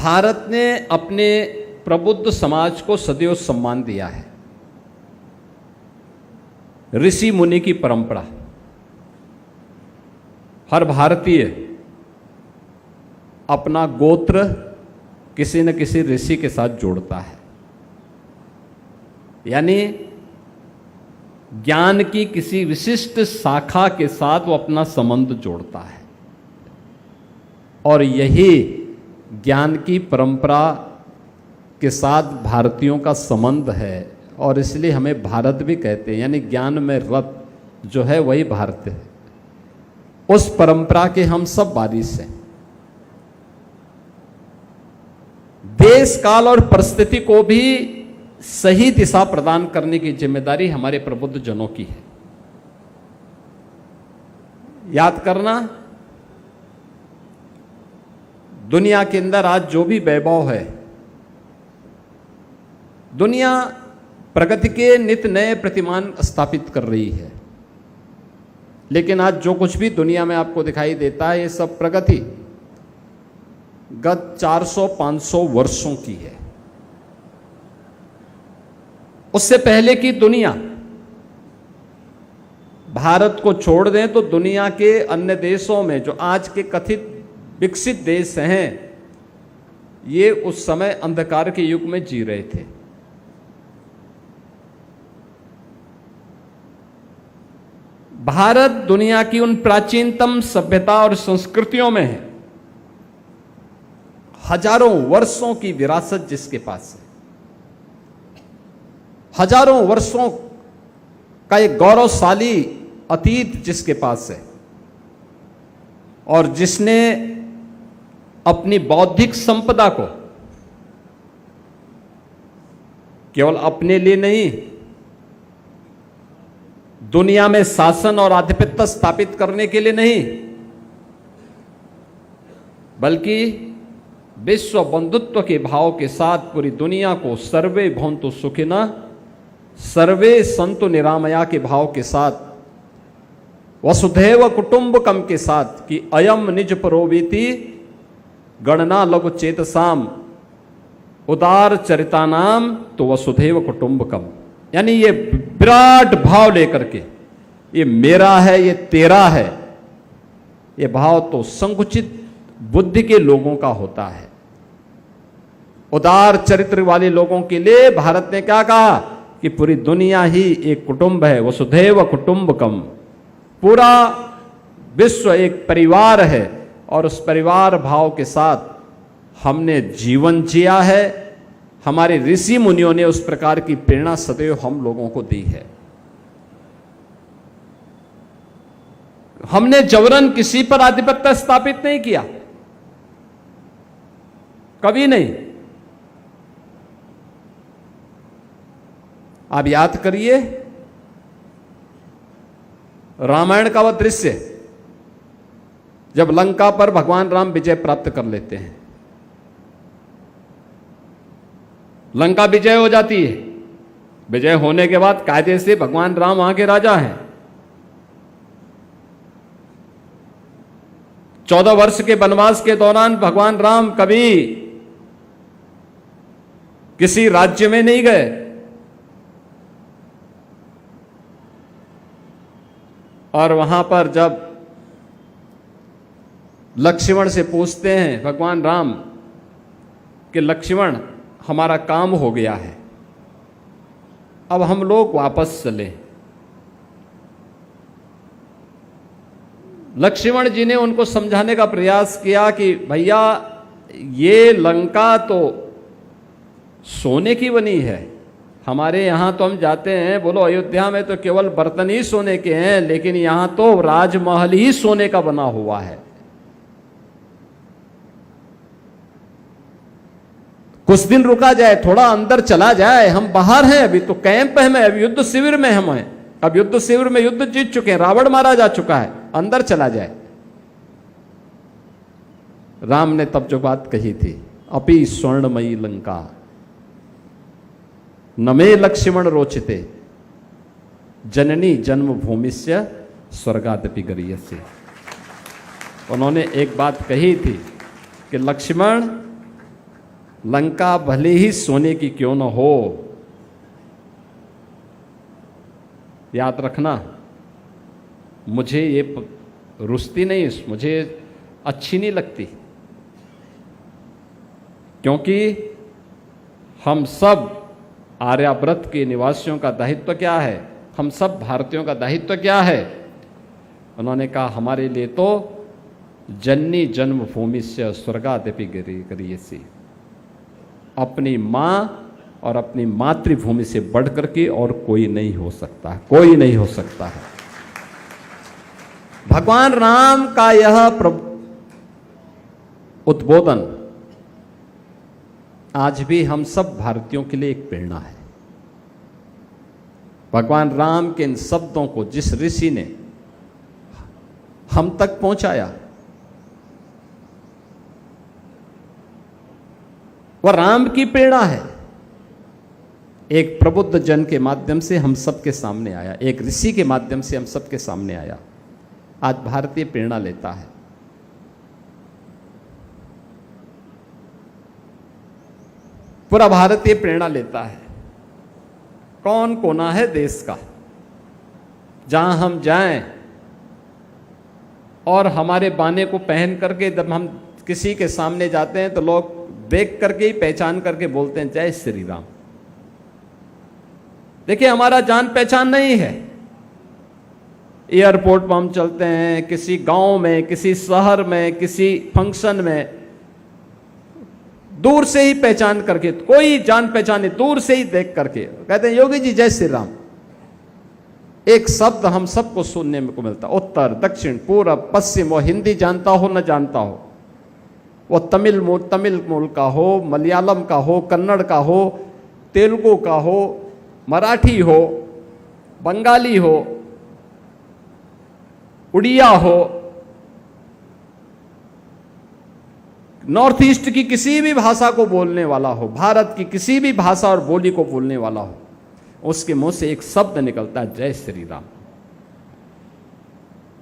भारत ने अपने प्रबुद्ध समाज को सदैव सम्मान दिया है। ऋषि मुनि की परंपरा, हर भारतीय अपना गोत्र किसी न किसी ऋषि के साथ जोड़ता है, यानी ज्ञान की किसी विशिष्ट शाखा के साथ वो अपना संबंध जोड़ता है। और यही ज्ञान की परंपरा के साथ भारतीयों का संबंध है, और इसलिए हमें भारत भी कहते हैं, यानी ज्ञान में रत जो है वही भारत है। उस परंपरा के हम सब वारिस हैं। देश काल और परिस्थिति को भी सही दिशा प्रदान करने की जिम्मेदारी हमारे प्रबुद्ध जनों की है। याद करना, दुनिया के अंदर आज जो भी वैभव है, दुनिया प्रगति के नित्य नए प्रतिमान स्थापित कर रही है, लेकिन आज जो कुछ भी दुनिया में आपको दिखाई देता है, ये सब प्रगति गत 400-500 वर्षों की है। उससे पहले की दुनिया, भारत को छोड़ दें तो दुनिया के अन्य देशों में जो आज के कथित विकसित देश हैं, ये उस समय अंधकार के युग में जी रहे थे। भारत दुनिया की उन प्राचीनतम सभ्यता और संस्कृतियों में है, हजारों वर्षों की विरासत जिसके पास है, हजारों वर्षों का एक गौरवशाली अतीत जिसके पास है, और जिसने अपनी बौद्धिक संपदा को केवल अपने लिए नहीं, दुनिया में शासन और आधिपत्य स्थापित करने के लिए नहीं, बल्कि विश्व बंधुत्व के भाव के साथ पूरी दुनिया को सर्वे भवन्तु सुखिनः सर्वे सन्तु निरामया के भाव के साथ, वसुधैव कुटुंबकम के साथ कि अयम निज परोवेति गणना लघु चेतसाम उदार चरितानाम तो वसुधैव कुटुंबकम, यानी ये विराट भाव लेकर के, ये मेरा है, ये तेरा है, ये भाव तो संकुचित बुद्धि के लोगों का होता है। उदार चरित्र वाले लोगों के लिए भारत ने क्या कहा कि पूरी दुनिया ही एक कुटुंब है, वसुधैव कुटुंबकम, पूरा विश्व एक परिवार है, और उस परिवार भाव के साथ हमने जीवन जिया है। हमारे ऋषि मुनियों ने उस प्रकार की प्रेरणा सदैव हम लोगों को दी है। हमने जबरन किसी पर आधिपत्य स्थापित नहीं किया, कभी नहीं। आप याद करिए रामायण का वह दृश्य, जब लंका पर भगवान राम विजय प्राप्त कर लेते हैं, लंका विजय हो जाती है। विजय होने के बाद कायदे से भगवान राम वहां के राजा हैं। 14 वर्ष के वनवास के दौरान भगवान राम कभी किसी राज्य में नहीं गए, और वहां पर जब लक्ष्मण से पूछते हैं भगवान राम कि लक्ष्मण हमारा काम हो गया है, अब हम लोग वापस चले। लक्ष्मण जी ने उनको समझाने का प्रयास किया कि भैया ये लंका तो सोने की बनी है, हमारे यहां तो हम जाते हैं, बोलो अयोध्या में तो केवल बर्तन ही सोने के हैं, लेकिन यहां तो राजमहल ही सोने का बना हुआ है। कुछ दिन रुका जाए, थोड़ा अंदर चला जाए, हम बाहर हैं, अभी तो कैंप है, अभी युद्ध शिविर में हम हैं, अब युद्ध शिविर में युद्ध जीत चुके हैं, रावण मारा जा चुका है, अंदर चला जाए। राम ने तब जो बात कही थी, अपि स्वर्णमयी लंका न मे लक्ष्मण रोचते जननी जन्मभूमिस्य स्वर्गादपि गरीयसे। उन्होंने एक बात कही थी कि लक्ष्मण लंका भले ही सोने की क्यों न हो, याद रखना, मुझे ये रुचती नहीं, मुझे अच्छी नहीं लगती, क्योंकि हम सब आर्यावर्त के निवासियों का दायित्व क्या है, हम सब भारतीयों का दायित्व क्या है? उन्होंने कहा हमारे लिए तो जननी जन्मभूमि से स्वर्गादपि गरीयसी, अपनी मां और अपनी मातृभूमि से बढ़कर के और कोई नहीं हो सकता, कोई नहीं हो सकता है। भगवान राम का यह उद्बोधन आज भी हम सब भारतीयों के लिए एक प्रेरणा है। भगवान राम के इन शब्दों को जिस ऋषि ने हम तक पहुंचाया, वह राम की प्रेरणा है। एक प्रबुद्ध जन के माध्यम से हम सबके सामने आया, एक ऋषि के माध्यम से हम सबके सामने आया, आज भारतीय प्रेरणा लेता है। पूरा भारतीय प्रेरणा लेता है। कौन कोना है देश का, जहां हम जाएं और हमारे बाने को पहन करके जब हम किसी के सामने जाते हैं तो लोग देख करके ही पहचान करके बोलते हैं जय श्री राम। देखिए, हमारा जान पहचान नहीं है। एयरपोर्ट पर हम चलते हैं, किसी गांव में, किसी शहर में, किसी फंक्शन में, दूर से ही पहचान करके, कोई जान पहचाने, दूर से ही देख करके कहते हैं योगी जी जय श्री राम। एक शब्द हम सबको सुनने को मिलता, उत्तर दक्षिण पूरब पश्चिम, वो हिंदी जानता हो न जानता हो, वो तमिल मूल का हो, मलयालम का हो, कन्नड़ का हो, तेलुगु का हो, मराठी हो, बंगाली हो, उड़िया हो, नॉर्थ ईस्ट की किसी भी भाषा को बोलने वाला हो, भारत की किसी भी भाषा और बोली को बोलने वाला हो, उसके मुंह से एक शब्द निकलता है जय श्री राम।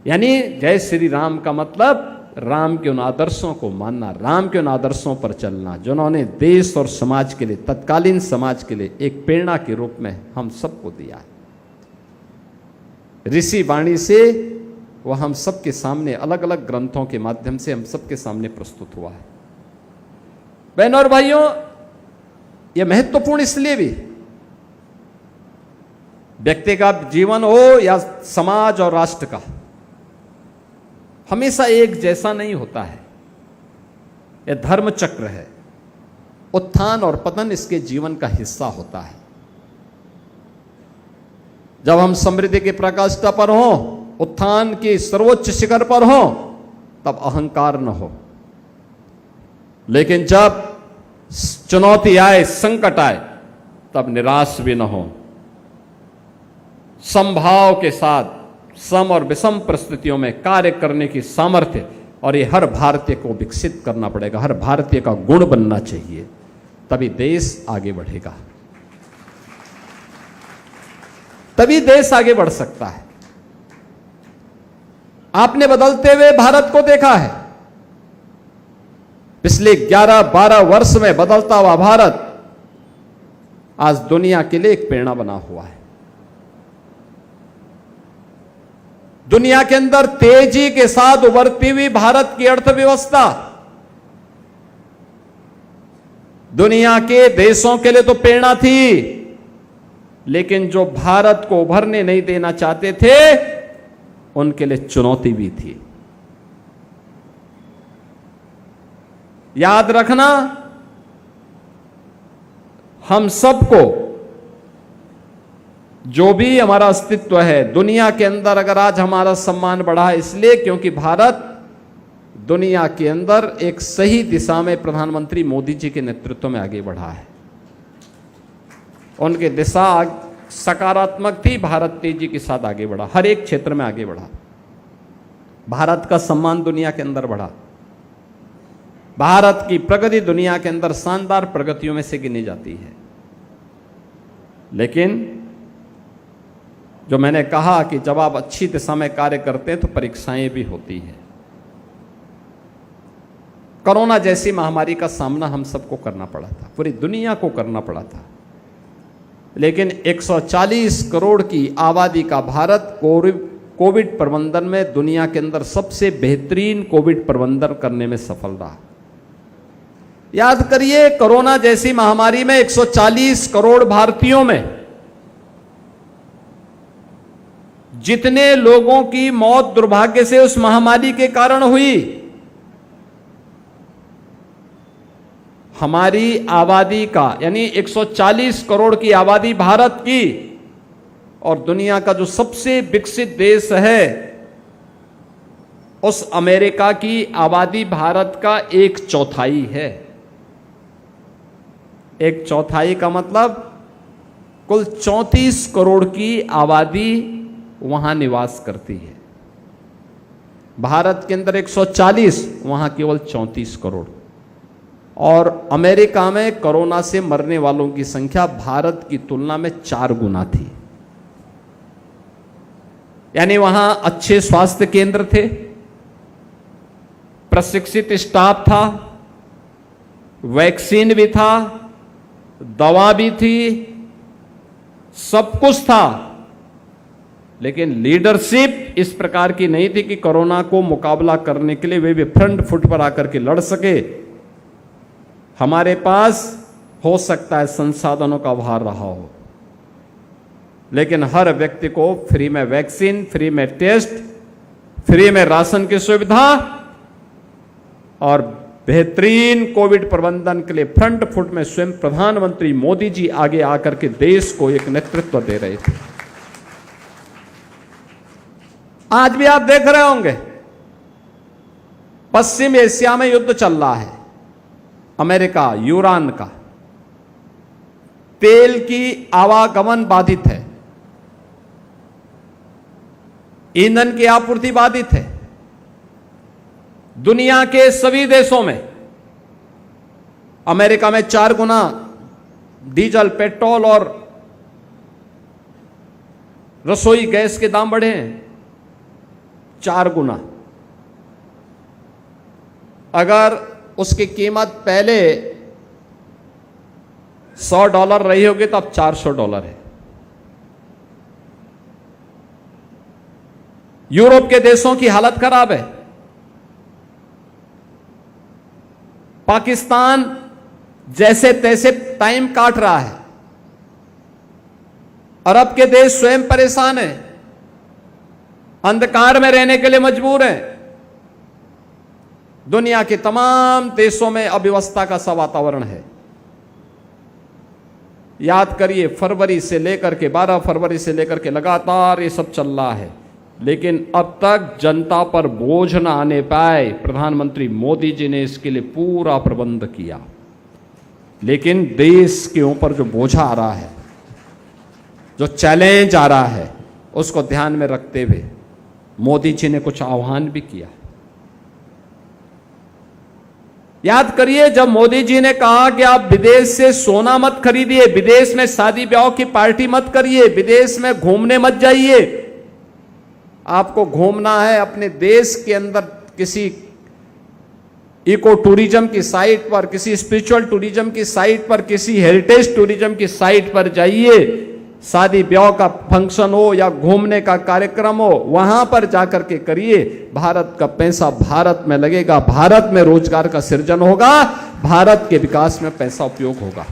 यानी जय श्री राम का मतलब राम के उन आदर्शों को मानना, राम के उन आदर्शों पर चलना जिन्होंने देश और समाज के लिए, तत्कालीन समाज के लिए एक प्रेरणा के रूप में हम सबको दिया है। ऋषि वाणी से वह हम सबके सामने अलग अलग ग्रंथों के माध्यम से हम सबके सामने प्रस्तुत हुआ है। बहनों और भाइयों, यह महत्वपूर्ण इसलिए भी, व्यक्तिगत जीवन हो या समाज और राष्ट्र का, हमेशा एक जैसा नहीं होता है। यह धर्म चक्र है, उत्थान और पतन इसके जीवन का हिस्सा होता है। जब हम समृद्धि की प्रकाष्ठा पर हों, उत्थान की सर्वोच्च शिखर पर हो, तब अहंकार न हो, लेकिन जब चुनौती आए, संकट आए, तब निराश भी न हो। समभाव के साथ सम और विषम परिस्थितियों में कार्य करने की सामर्थ्य, और ये हर भारतीय को विकसित करना पड़ेगा, हर भारतीय का गुण बनना चाहिए, तभी देश आगे बढ़ेगा, तभी देश आगे बढ़ सकता है। आपने बदलते हुए भारत को देखा है। पिछले 11-12 वर्ष में बदलता हुआ भारत आज दुनिया के लिए एक प्रेरणा बना हुआ है। दुनिया के अंदर तेजी के साथ उभरती हुई भारत की अर्थव्यवस्था दुनिया के देशों के लिए तो प्रेरणा थी, लेकिन जो भारत को उभरने नहीं देना चाहते थे, उनके लिए चुनौती भी थी। याद रखना, हम सबको जो भी हमारा अस्तित्व है दुनिया के अंदर, अगर आज हमारा सम्मान बढ़ा है इसलिए क्योंकि भारत दुनिया के अंदर एक सही दिशा में प्रधानमंत्री मोदी जी के नेतृत्व में आगे बढ़ा है। उनकी दिशा सकारात्मक थी, भारत तेजी के साथ आगे बढ़ा, हर एक क्षेत्र में आगे बढ़ा। भारत का सम्मान दुनिया के अंदर बढ़ा। भारत की प्रगति दुनिया के अंदर शानदार प्रगतियों में से गिनी जाती है। लेकिन जो मैंने कहा कि जब आप अच्छी दिशा में कार्य करते हैं तो परीक्षाएं भी होती हैं। कोरोना जैसी महामारी का सामना हम सबको करना पड़ा था, पूरी दुनिया को करना पड़ा था। लेकिन 140 करोड़ की आबादी का भारत कोविड प्रबंधन में दुनिया के अंदर सबसे बेहतरीन कोविड प्रबंधन करने में सफल रहा। याद करिए, कोरोना जैसी महामारी में 140 करोड़ भारतीयों में जितने लोगों की मौत दुर्भाग्य से उस महामारी के कारण हुई, हमारी आबादी का यानी 140 करोड़ की आबादी भारत की और दुनिया का जो सबसे विकसित देश है उस अमेरिका की आबादी भारत का 1/4 है। 1/4 का मतलब कुल 34 करोड़ की आबादी वहां निवास करती है। भारत के अंदर 140, वहां केवल 34 करोड़। और अमेरिका में कोरोना से मरने वालों की संख्या भारत की तुलना में 4 गुना थी। यानी वहां अच्छे स्वास्थ्य केंद्र थे, प्रशिक्षित स्टाफ था, वैक्सीन भी था, दवा भी थी, सब कुछ था। लेकिन लीडरशिप इस प्रकार की नहीं थी कि कोरोना को मुकाबला करने के लिए वे भी फ्रंट फुट पर आकर के लड़ सके। हमारे पास हो सकता है संसाधनों का अभाव रहा हो, लेकिन हर व्यक्ति को फ्री में वैक्सीन, फ्री में टेस्ट, फ्री में राशन की सुविधा और बेहतरीन कोविड प्रबंधन के लिए फ्रंट फुट में स्वयं प्रधानमंत्री मोदी जी आगे आकर के देश को एक नेतृत्व दे रहे थे। आज भी आप देख रहे होंगे, पश्चिम एशिया में युद्ध चल रहा है, अमेरिका, यूरान का। तेल की आवागमन बाधित है, ईंधन की आपूर्ति बाधित है। दुनिया के सभी देशों में, अमेरिका में 4 गुना डीजल, पेट्रोल और रसोई गैस के दाम बढ़े हैं, 4 गुना। अगर उसकी कीमत पहले $100 रही होगी तो अब $400 है। यूरोप के देशों की हालत खराब है। पाकिस्तान जैसे तैसे टाइम काट रहा है। अरब के देश स्वयं परेशान है, अंधकार में रहने के लिए मजबूर हैं। दुनिया के तमाम देशों में अव्यवस्था का सा वातावरण है। याद करिए, फरवरी से लेकर के 12 फरवरी से लेकर के लगातार ये सब चल रहा है, लेकिन अब तक जनता पर बोझ न आने पाए। प्रधानमंत्री मोदी जी ने इसके लिए पूरा प्रबंध किया, लेकिन देश के ऊपर जो बोझा आ रहा है, जो चैलेंज आ रहा है, उसको ध्यान में रखते हुए मोदी जी ने कुछ आह्वान भी किया। याद करिए, जब मोदी जी ने कहा कि आप विदेश से सोना मत खरीदिए, विदेश में शादी ब्याह की पार्टी मत करिए, विदेश में घूमने मत जाइए, आपको घूमना है अपने देश के अंदर किसी इको टूरिज्म की साइट पर, किसी स्पिरिचुअल टूरिज्म की साइट पर, किसी हेरिटेज टूरिज्म की साइट पर जाइए। शादी ब्याह का फंक्शन हो या घूमने का कार्यक्रम हो, वहां पर जाकर के करिए। भारत का पैसा भारत में लगेगा, भारत में रोजगार का सृजन होगा, भारत के विकास में पैसा उपयोग होगा।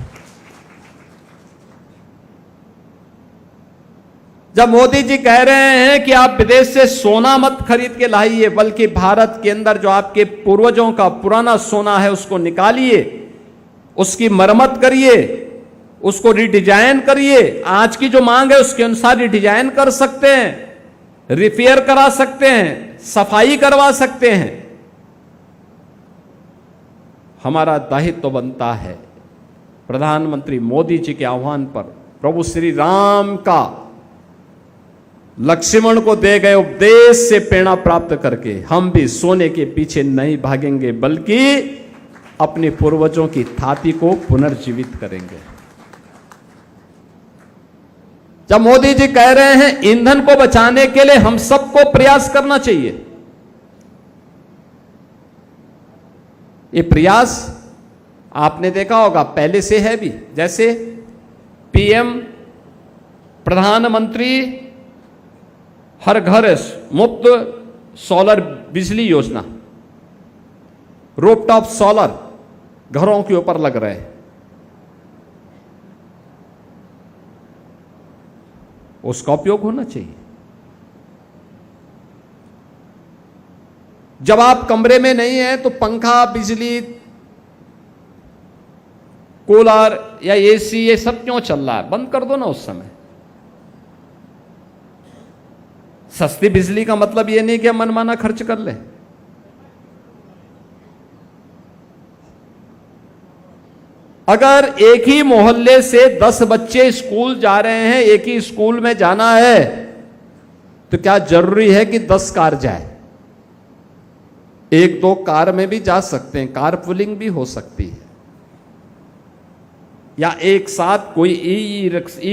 जब मोदी जी कह रहे हैं कि आप विदेश से सोना मत खरीद के लाइए, बल्कि भारत के अंदर जो आपके पूर्वजों का पुराना सोना है उसको निकालिए, उसकी मरम्मत करिए, उसको रिडिजाइन करिए। आज की जो मांग है उसके अनुसार रिडिजाइन कर सकते हैं, रिपेयर करा सकते हैं, सफाई करवा सकते हैं। हमारा दायित्व तो बनता है प्रधानमंत्री मोदी जी के आह्वान पर प्रभु श्री राम का लक्ष्मण को दे गए उपदेश से प्रेरणा प्राप्त करके हम भी सोने के पीछे नहीं भागेंगे, बल्कि अपने पूर्वजों की थाती को पुनर्जीवित करेंगे। जब मोदी जी कह रहे हैं ईंधन को बचाने के लिए हम सबको प्रयास करना चाहिए, ये प्रयास आपने देखा होगा पहले से है भी, जैसे पीएम प्रधानमंत्री हर घर मुफ्त सोलर बिजली योजना, रूफटॉप सोलर घरों के ऊपर लग रहे हैं। उसका उपयोग होना चाहिए। जब आप कमरे में नहीं हैं तो पंखा, बिजली, कूलर या एसी ये सब क्यों चल रहा है? बंद कर दो ना उस समय। सस्ती बिजली का मतलब ये नहीं कि हम मनमाना खर्च कर लें। अगर एक ही मोहल्ले से 10 बच्चे स्कूल जा रहे हैं, एक ही स्कूल में जाना है, तो क्या जरूरी है कि 10 कार जाए? 1-2 कार में भी जा सकते हैं, कार पुलिंग भी हो सकती है, या एक साथ कोई ई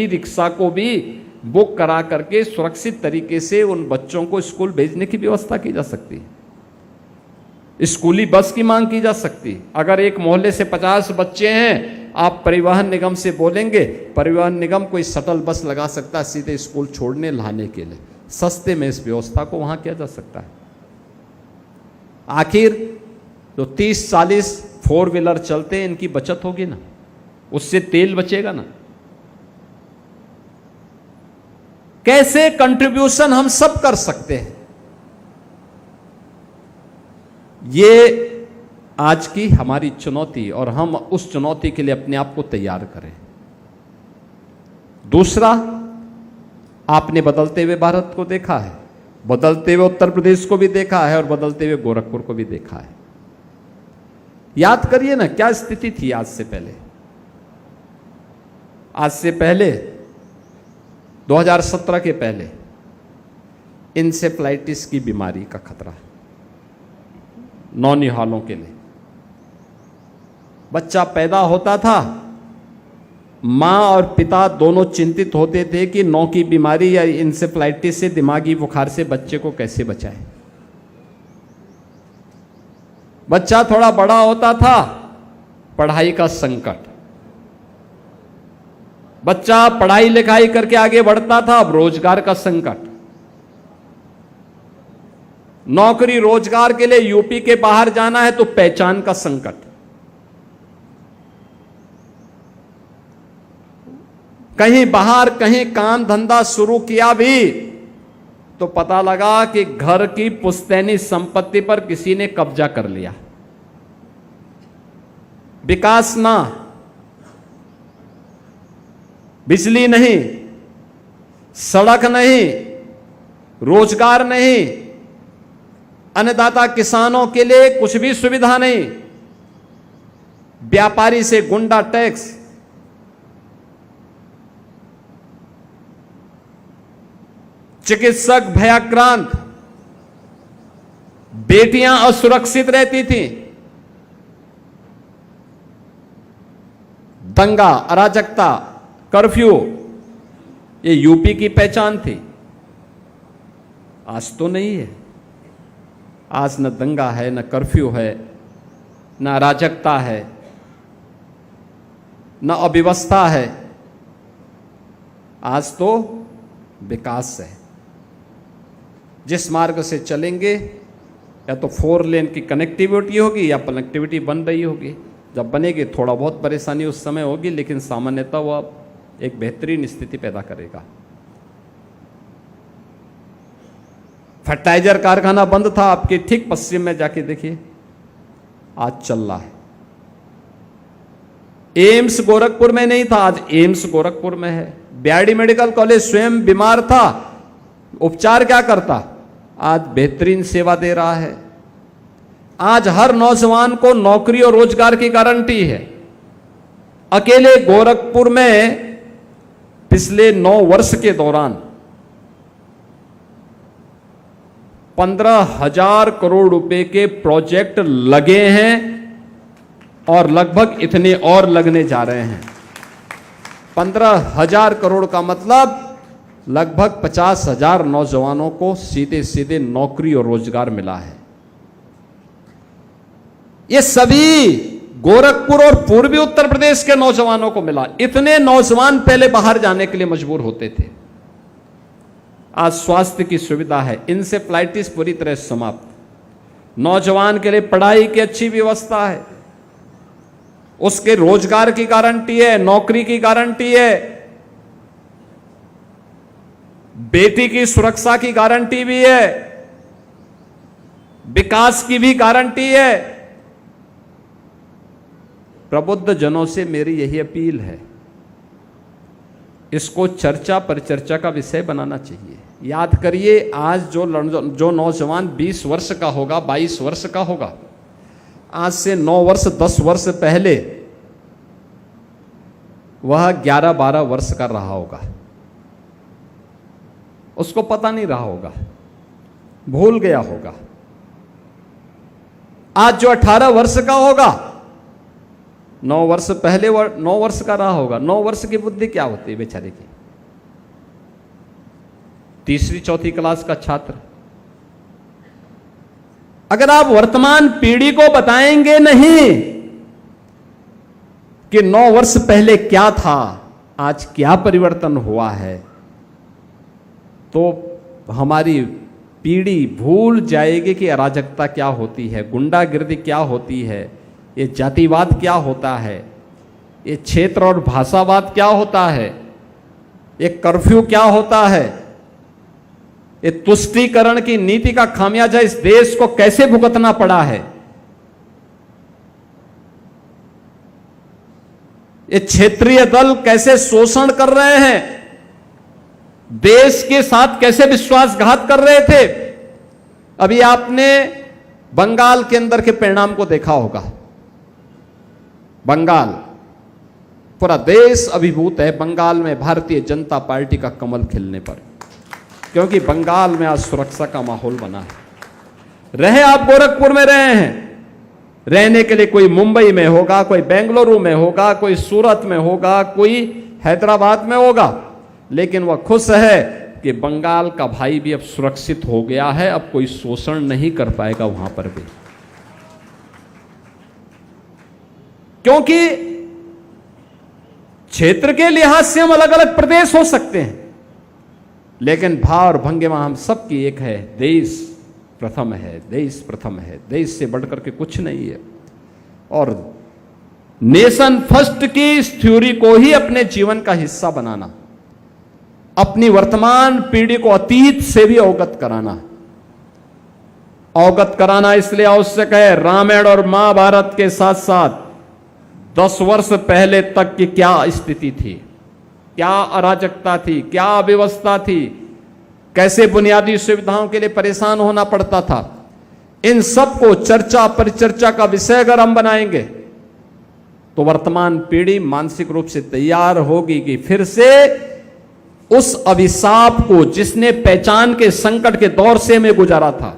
रिक्शा को भी बुक करा करके सुरक्षित तरीके से उन बच्चों को स्कूल भेजने की व्यवस्था की जा सकती है। स्कूली बस की मांग की जा सकती है। अगर एक मोहल्ले से 50 बच्चे हैं, आप परिवहन निगम से बोलेंगे, परिवहन निगम कोई शटल बस लगा सकता है सीधे स्कूल छोड़ने लाने के लिए। सस्ते में इस व्यवस्था को वहां किया जा सकता है। आखिर जो 30-40 4 व्हीलर चलते हैं, इनकी बचत होगी ना, उससे तेल बचेगा ना। कैसे कंट्रीब्यूशन हम सब कर सकते हैं, ये आज की हमारी चुनौती, और हम उस चुनौती के लिए अपने आप को तैयार करें। दूसरा, आपने बदलते हुए भारत को देखा है, बदलते हुए उत्तर प्रदेश को भी देखा है, और बदलते हुए गोरखपुर को भी देखा है। याद करिए ना, क्या स्थिति थी आज से पहले। आज से पहले 2017 के पहले इंसेफ्लाइटिस की बीमारी का खतरा नौनिहालों के लिए। बच्चा पैदा होता था, मां और पिता दोनों चिंतित होते थे कि नौ की बीमारी या इंसेफ्लाइटिस से, दिमागी बुखार से बच्चे को कैसे बचाएं। बच्चा थोड़ा बड़ा होता था, पढ़ाई का संकट। बच्चा पढ़ाई लिखाई करके आगे बढ़ता था, अब रोजगार का संकट। नौकरी रोजगार के लिए यूपी के बाहर जाना है तो पहचान का संकट। कहीं बाहर कहीं काम धंधा शुरू किया भी तो पता लगा कि घर की पुश्तैनी संपत्ति पर किसी ने कब्जा कर लिया। विकास ना, बिजली नहीं, सड़क नहीं, रोजगार नहीं, अन्नदाता किसानों के लिए कुछ भी सुविधा नहीं, व्यापारी से गुंडा टैक्स, चिकित्सक भयाक्रांत, बेटियां असुरक्षित रहती थीं, दंगा, अराजकता, कर्फ्यू, ये यूपी की पहचान थी। आज तो नहीं है। आज न दंगा है, न कर्फ्यू है, न अराजकता है, न अव्यवस्था है। आज तो विकास है। जिस मार्ग से चलेंगे या तो 4 लेन की कनेक्टिविटी होगी या कनेक्टिविटी बन रही होगी। जब बनेगी थोड़ा बहुत परेशानी उस समय होगी, लेकिन सामान्यतः वह एक बेहतरीन स्थिति पैदा करेगा। फर्टिलाइजर कारखाना बंद था, आपके ठीक पश्चिम में जाके देखिए, आज चल रहा है। एम्स गोरखपुर में नहीं था, आज एम्स गोरखपुर में है। बीआरडी मेडिकल कॉलेज स्वयं बीमार था, उपचार क्या करता, आज बेहतरीन सेवा दे रहा है। आज हर नौजवान को नौकरी और रोजगार की गारंटी है। अकेले गोरखपुर में पिछले 9 वर्ष के दौरान 15,000 करोड़ रुपए के प्रोजेक्ट लगे हैं, और लगभग इतने और लगने जा रहे हैं। 15,000 करोड़ का मतलब लगभग 50,000 नौजवानों को सीधे सीधे नौकरी और रोजगार मिला है। ये सभी गोरखपुर और पूर्वी उत्तर प्रदेश के नौजवानों को मिला। इतने नौजवान पहले बाहर जाने के लिए मजबूर होते थे। आज स्वास्थ्य की सुविधा है, इंसेफ्लाइटिस पूरी तरह समाप्त। नौजवान के लिए पढ़ाई की अच्छी व्यवस्था है, उसके रोजगार की गारंटी है, नौकरी की गारंटी है, बेटी की सुरक्षा की गारंटी भी है, विकास की भी गारंटी है। प्रबुद्ध जनों से मेरी यही अपील है, इसको चर्चा परिचर्चा का विषय बनाना चाहिए। याद करिए, आज जो नौजवान 20 वर्ष का होगा, 22 वर्ष का होगा, आज से 9 वर्ष 10 वर्ष पहले वह 11-12 वर्ष का रहा होगा। उसको पता नहीं रहा होगा, भूल गया होगा। आज जो 18 वर्ष का होगा, 9 वर्ष पहले 9 वर्ष का रहा होगा। 9 वर्ष की बुद्धि क्या होती है बेचारे की? तीसरी चौथी क्लास का छात्र। अगर आप वर्तमान पीढ़ी को बताएंगे नहीं कि 9 वर्ष पहले क्या था, आज क्या परिवर्तन हुआ है, तो हमारी पीढ़ी भूल जाएगी कि अराजकता क्या होती है, गुंडागिर्दी क्या होती है, ये जातिवाद क्या होता है, ये क्षेत्र और भाषावाद क्या होता है, ये कर्फ्यू क्या होता है, ये तुष्टीकरण की नीति का खामियाजा इस देश को कैसे भुगतना पड़ा है, ये क्षेत्रीय दल कैसे शोषण कर रहे हैं, देश के साथ कैसे विश्वासघात कर रहे थे। अभी आपने बंगाल के अंदर के परिणाम को देखा होगा। बंगाल, पूरा देश अभिभूत है बंगाल में भारतीय जनता पार्टी का कमल खिलने पर, क्योंकि बंगाल में आज सुरक्षा का माहौल बना है। रहे आप गोरखपुर में रहे हैं, रहने के लिए कोई मुंबई में होगा, कोई बेंगलुरु में होगा, कोई सूरत में होगा, कोई हैदराबाद में होगा, लेकिन वह खुश है कि बंगाल का भाई भी अब सुरक्षित हो गया है, अब कोई शोषण नहीं कर पाएगा वहां पर भी। क्योंकि क्षेत्र के लिहाज से हम अलग अलग प्रदेश हो सकते हैं, लेकिन भाव और भंगिमा हम सबकी एक है, देश प्रथम है, देश प्रथम है, देश से बढ़कर के कुछ नहीं है। और नेशन फर्स्ट की इस थ्योरी को ही अपने जीवन का हिस्सा बनाना, अपनी वर्तमान पीढ़ी को अतीत से भी अवगत कराना इसलिए आवश्यक है। रामायण और महाभारत के साथ साथ 10 वर्ष पहले तक की क्या स्थिति थी, क्या अराजकता थी, क्या अव्यवस्था थी, कैसे बुनियादी सुविधाओं के लिए परेशान होना पड़ता था, इन सब को चर्चा परिचर्चा का विषय अगर हम बनाएंगे तो वर्तमान पीढ़ी मानसिक रूप से तैयार होगी कि फिर से उस अभिशाप को, जिसने पहचान के संकट के दौर से हमें गुजारा था,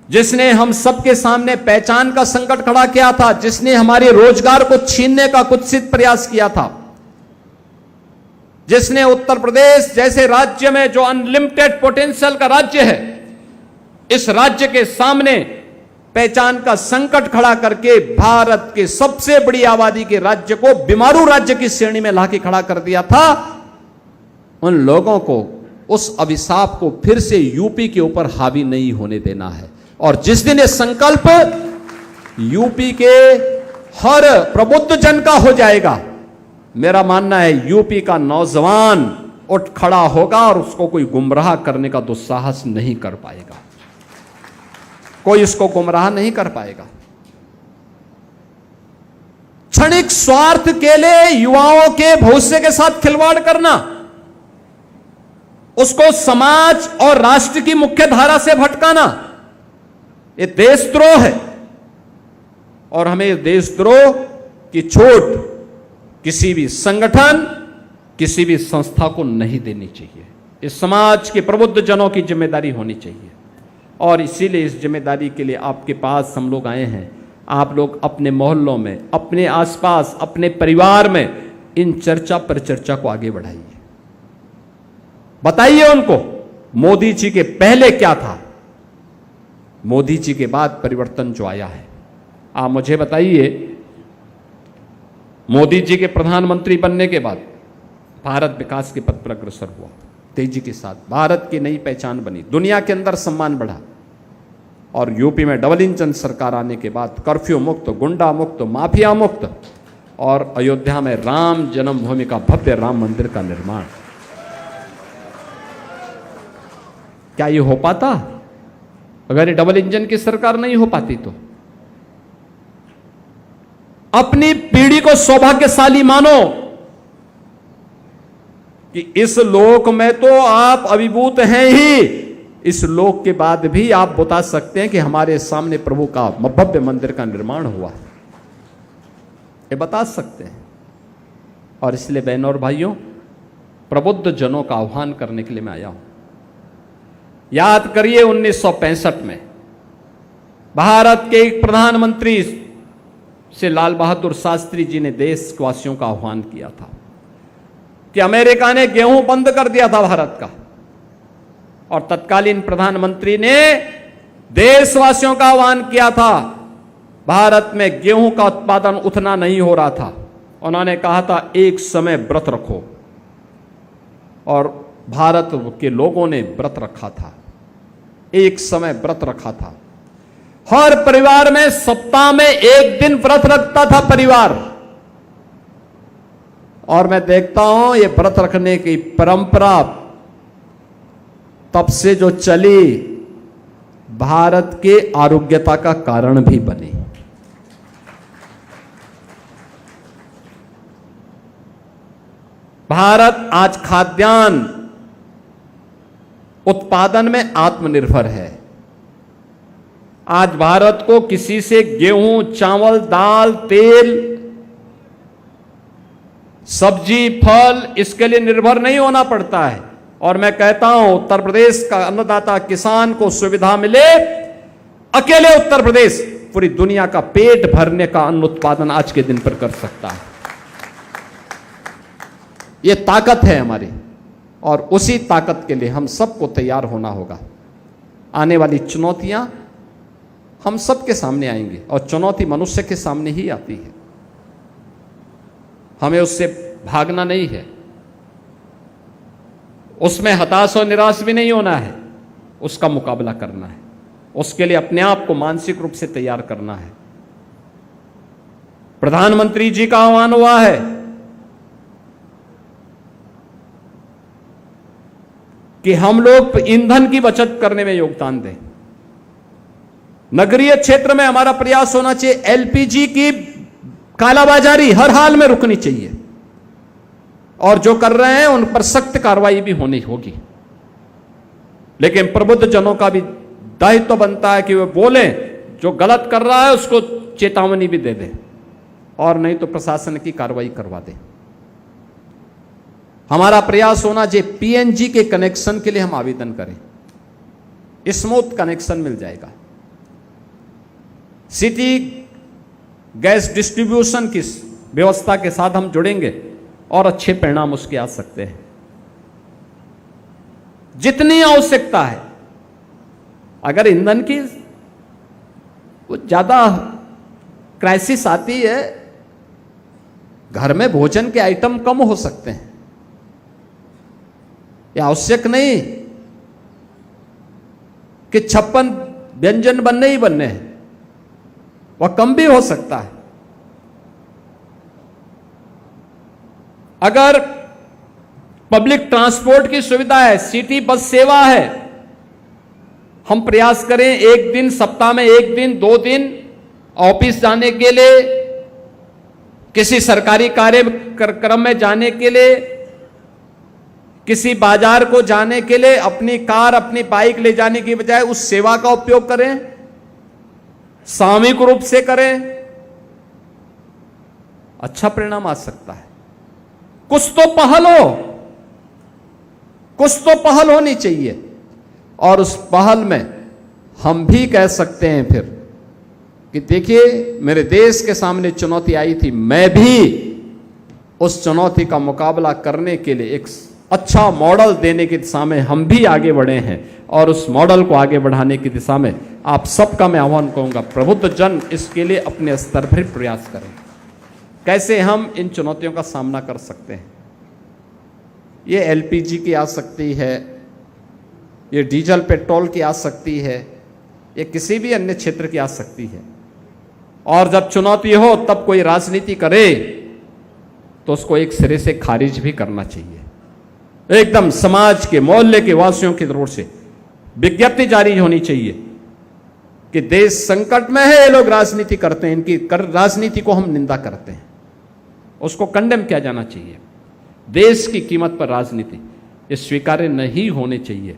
जिसने हम सबके सामने पहचान का संकट खड़ा किया था, जिसने हमारे रोजगार को छीनने का कुत्सित प्रयास किया था, जिसने उत्तर प्रदेश जैसे राज्य में जो अनलिमिटेड पोटेंशियल का राज्य है, इस राज्य के सामने पहचान का संकट खड़ा करके भारत के सबसे बड़ी आबादी के राज्य को बीमारू राज्य की श्रेणी में लाके खड़ा कर दिया था, उन लोगों को, उस अभिशाप को फिर से यूपी के ऊपर हावी नहीं होने देना है। और जिस दिन ये संकल्प यूपी के हर प्रबुद्ध जन का हो जाएगा, मेरा मानना है यूपी का नौजवान उठ खड़ा होगा और उसको कोई गुमराह करने का दुस्साहस नहीं कर पाएगा, कोई इसको गुमराह नहीं कर पाएगा। क्षणिक स्वार्थ के लिए युवाओं के भविष्य के साथ खिलवाड़ करना, उसको समाज और राष्ट्र की मुख्य धारा से भटकाना, ये देशद्रोह है। और हमें देशद्रोह की छूट किसी भी संगठन, किसी भी संस्था को नहीं देनी चाहिए। इस समाज के प्रबुद्ध जनों की जिम्मेदारी होनी चाहिए, और इसीलिए इस जिम्मेदारी के लिए आपके पास हम लोग आए हैं। आप लोग अपने मोहल्लों में, अपने आसपास, अपने परिवार में इन चर्चा परिचर्चा को आगे बढ़ाइए। बताइए उनको मोदी जी के पहले क्या था, मोदी जी के बाद परिवर्तन जो आया है। आप मुझे बताइए, मोदी जी के प्रधानमंत्री बनने के बाद भारत विकास के पथ पर अग्रसर हुआ तेजी के साथ, भारत की नई पहचान बनी, दुनिया के अंदर सम्मान बढ़ा। और यूपी में डबल इंजन सरकार आने के बाद कर्फ्यू मुक्त, गुंडा मुक्त, माफिया मुक्त, और अयोध्या में राम जन्मभूमि का भव्य राम मंदिर का निर्माण। क्या ये हो पाता अगर ये डबल इंजन की सरकार नहीं हो पाती? तो अपनी पीढ़ी को सौभाग्यशाली मानो कि इस लोक में तो आप अभिभूत हैं ही, इस लोक के बाद भी आप बता सकते हैं कि हमारे सामने प्रभु का भव्य मंदिर का निर्माण हुआ, ये बता सकते हैं। और इसलिए बहनों और भाइयों, प्रबुद्ध जनों का आह्वान करने के लिए मैं आया हूं। याद करिए 1965 में भारत के एक प्रधानमंत्री से लाल बहादुर शास्त्री जी ने देशवासियों का आह्वान किया था कि अमेरिका ने गेहूं बंद कर दिया था भारत का, और तत्कालीन प्रधानमंत्री ने देशवासियों का आह्वान किया था। भारत में गेहूं का उत्पादन उतना नहीं हो रहा था, उन्होंने कहा था एक समय व्रत रखो, और भारत के लोगों ने व्रत रखा था, एक समय व्रत रखा था। हर परिवार में सप्ताह में एक दिन व्रत रखता था परिवार। और मैं देखता हूं ये व्रत रखने की परंपरा तब से जो चली, भारत के आरोग्यता का कारण भी बनी। भारत आज खाद्यान्न उत्पादन में आत्मनिर्भर है। आज भारत को किसी से गेहूं, चावल, दाल, तेल, सब्जी, फल इसके लिए निर्भर नहीं होना पड़ता है। और मैं कहता हूं उत्तर प्रदेश का अन्नदाता किसान को सुविधा मिले, अकेले उत्तर प्रदेश पूरी दुनिया का पेट भरने का अन्न उत्पादन आज के दिन पर कर सकता है। यह ताकत है हमारी, और उसी ताकत के लिए हम सबको तैयार होना होगा। आने वाली चुनौतियां हम सबके सामने आएंगी, और चुनौती मनुष्य के सामने ही आती है, हमें उससे भागना नहीं है, उसमें हताश और निराश भी नहीं होना है, उसका मुकाबला करना है। उसके लिए अपने आप को मानसिक रूप से तैयार करना है। प्रधानमंत्री जी का आह्वान हुआ है कि हम लोग ईंधन की बचत करने में योगदान दें। नगरीय क्षेत्र में हमारा प्रयास होना चाहिए, एलपीजी की कालाबाजारी हर हाल में रुकनी चाहिए, और जो कर रहे हैं उन पर सख्त कार्रवाई भी होनी होगी। लेकिन प्रबुद्ध जनों का भी दायित्व तो बनता है कि वे बोलें, जो गलत कर रहा है उसको चेतावनी भी दे दें, और नहीं तो प्रशासन की कार्रवाई करवा दें। हमारा प्रयास होना चाहिए पीएनजी के कनेक्शन के लिए हम आवेदन करें, स्मूथ कनेक्शन मिल जाएगा। सिटी गैस डिस्ट्रीब्यूशन की व्यवस्था के साथ हम जुड़ेंगे और अच्छे परिणाम उसके आ सकते हैं। जितनी आवश्यकता है, अगर ईंधन की कुछ ज्यादा क्राइसिस आती है, घर में भोजन के आइटम कम हो सकते हैं, यह आवश्यक नहीं कि 56 व्यंजन बनने ही बनने हैं, वह कम भी हो सकता है। अगर पब्लिक ट्रांसपोर्ट की सुविधा है, सिटी बस सेवा है, हम प्रयास करें एक दिन, सप्ताह में एक दिन, 2 दिन ऑफिस जाने के लिए, किसी सरकारी कार्यक्रम में जाने के लिए, किसी बाजार को जाने के लिए अपनी कार, अपनी बाइक ले जाने की बजाय उस सेवा का उपयोग करें, सामूहिक रूप से करें, अच्छा परिणाम आ सकता है। कुछ तो पहल हो, कुछ तो पहल होनी चाहिए, और उस पहल में हम भी कह सकते हैं फिर कि देखिए मेरे देश के सामने चुनौती आई थी, मैं भी उस चुनौती का मुकाबला करने के लिए एक अच्छा मॉडल देने की दिशा में हम भी आगे बढ़े हैं, और उस मॉडल को आगे बढ़ाने की दिशा में आप सबका मैं आह्वान कहूंगा, प्रबुद्ध जन इसके लिए अपने स्तर पर प्रयास करें। कैसे हम इन चुनौतियों का सामना कर सकते हैं? ये एलपीजी की आ सकती है, ये डीजल पेट्रोल की आ सकती है, ये किसी भी अन्य क्षेत्र की आ सकती है। और जब चुनौती हो तब कोई राजनीति करे तो उसको एक सिरे से खारिज भी करना चाहिए। एकदम समाज के, मोहल्ले के वासियों की तरफ से विज्ञप्ति जारी होनी चाहिए कि देश संकट में है, ये लोग राजनीति करते हैं, इनकी राजनीति को हम निंदा करते हैं, उसको कंडेम किया जाना चाहिए। देश की कीमत पर राजनीति ये स्वीकार्य नहीं होने चाहिए।